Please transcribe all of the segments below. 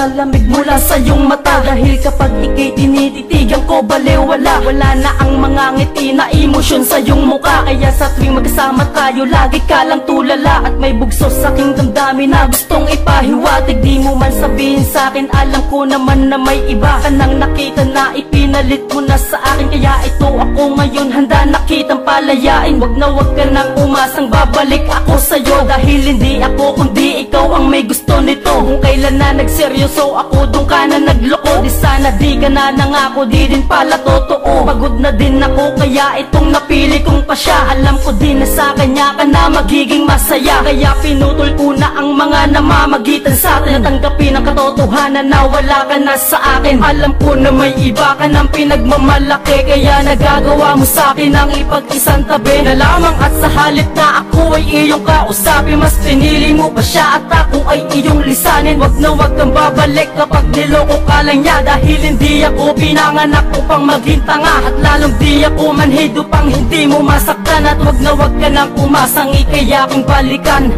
lalamig mula sa iyong mata. Dahil kapag ika'y tinititigan ko, baliwala. Wala na ang mga ngiti na emosyon sa iyong muka. Kaya sa tuwing magkasama tayo, lagi ka lang tulala. At may bugso sa aking damdamin na gustong ipahiwatig. Di mo man sabihin sa akin, alam ko naman na may iba ka nang nakita na ipinalit mo na sa akin. Kaya ito ako ngayon, handa na kitang palayain. Wag na wag ka nang umasang babalik ako sa'yo. Dahil hindi ako kundi ikaw ang may gusto nito. Kung kailan na nagseryoso ako, doon ka na nagloko. Di sana di ka na nangako, di din pala totoo. Pagod na din ako, kaya itong napili kong pasya. Alam ko din na sa kanya ka na magiging masaya. Kaya pinutol ko na ang mga namamagitan sa atin. Natanggapin ang katotohanan na wala ka na sa akin. Alam ko na may iba ka ng pinagmamalaki. Kaya nagagawa mo sa akin ang ipag-isang tabi na lamang. At sa halip na ako ay iyong kausapin, mas pinili mo pa siya at ako ay iyong lisanin. Wag na wag kang babalik kapag niloko ka lang niya. Dahil hindi ako pinanganak upang maging tanga. At lalong di ako manhid upang hindi mo masaktan. At wag na wag ka nang umasang ika'y aking balikan.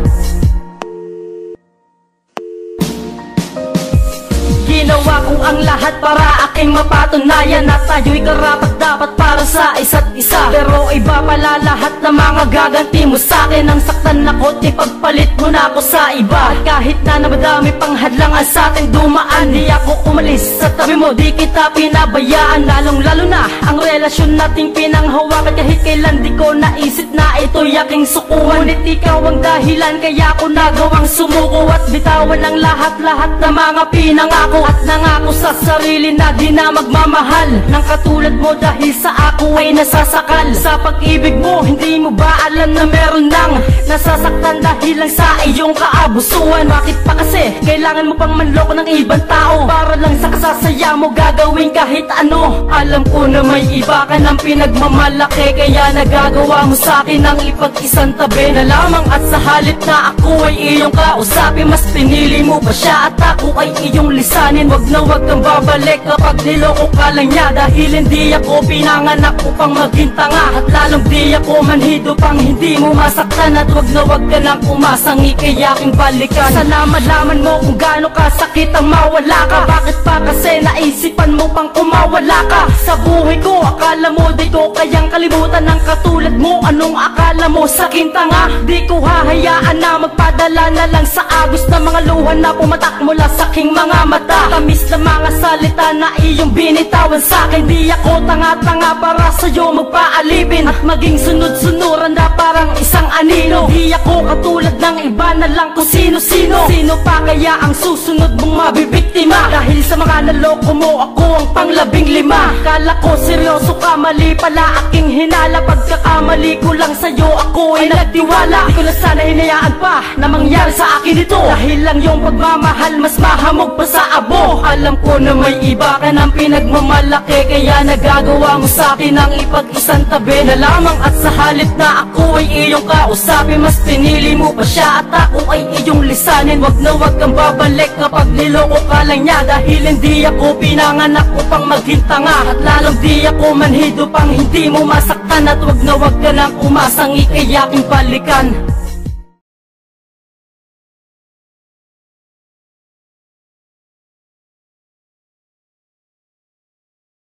Ginawa ko ang lahat para aking mapatunayan na tayo'y karapat dapat para sa isa't isa. Pero iba pala lahat ng mga gaganti mo sa'kin. Ang saktan ako't ipagpalit mo na ako sa iba. At kahit na madami pang hadlangan sa'ting dumaan, di ako umalis sa tabi mo, di kita pinabayaan. Lalong lalo na ang relasyon nating pinanghawakan. Kahit kailan di ko naisip na ito'y aking sukuan. Ngunit ikaw ang dahilan kaya ko nagawang sumuko. At bitawan ang lahat-lahat na mga pinangako. At nangako sa sarili na di na magmamahal nang katulad mo. Dahil sa ako ay nasasakal sa pag-ibig mo. Hindi mo ba alam na meron nang nasasaktan dahil lang sa iyong kaabusuan? Bakit pa kasi kailangan mo pang manloko ng ibang tao para lang sa kasasaya mo gagawin kahit ano? Alam ko na may iba ka ng pinagmamalaki. Kaya nagagawa mo sa akin ang ipag-isang tabi na lamang. At sa halip na ako ay iyong kausapin, mas pinili mo pa siya at ako ay iyong lisanin. Wag na wag kang babalik kapag niloko ka lang niya. Dahil hindi ako pinanganak upang maging tanga. At lalong di ako manhid upang hindi mo masaktan. At wag na wag ka nang umasang ika'y aking balikan. Sana malaman mo kung gaano kasakit ang mawala ka. Bakit pa kasi naisipan mo pang kumawala ka sa buhay ko? Akala mo di ko kayang kalimutan ng katulad mo. Anong akala mo saking tanga? Di ko hahayaan na magpadala na lang sa agos na mga luha na pumatak mula sa aking mga mata. Tamis na mga salita na iyong binitawan sa'kin. Di ako tanga-tanga para sa'yo magpaalipin at maging sunod-sunuran na parang isang anino. Di ako katulad ng iba na lang kung sino-sino. Sino pa kaya ang susunod mong mabibiktima? Dahil sa mga naloko mo ako ang pang-15. Kala ko seryoso ka, mali pala aking hinala. Pagkakamali ko lang sa'yo ako ay nagtiwala. Di ko na sana hinayaan pa na mangyari sa akin ito. Dahil lang yung pagmamahal mas mahamog pa sa abo. Alam ko na may iba ka ng pinagmamalaki. Kaya nagagawa mo sa akin ang ipag-isang tabi na lamang. At sa halip na ako ay iyong kausapin, mas pinili mo pa siya at ako ay iyong lisanin. Wag na wag kang babalik kapag niloko ka lang niya. Dahil hindi ako pinanganak upang maging tanga. At lalong di ako manhid upang hindi mo masaktan. At wag na wag ka nang umasang ika'y aking balikan.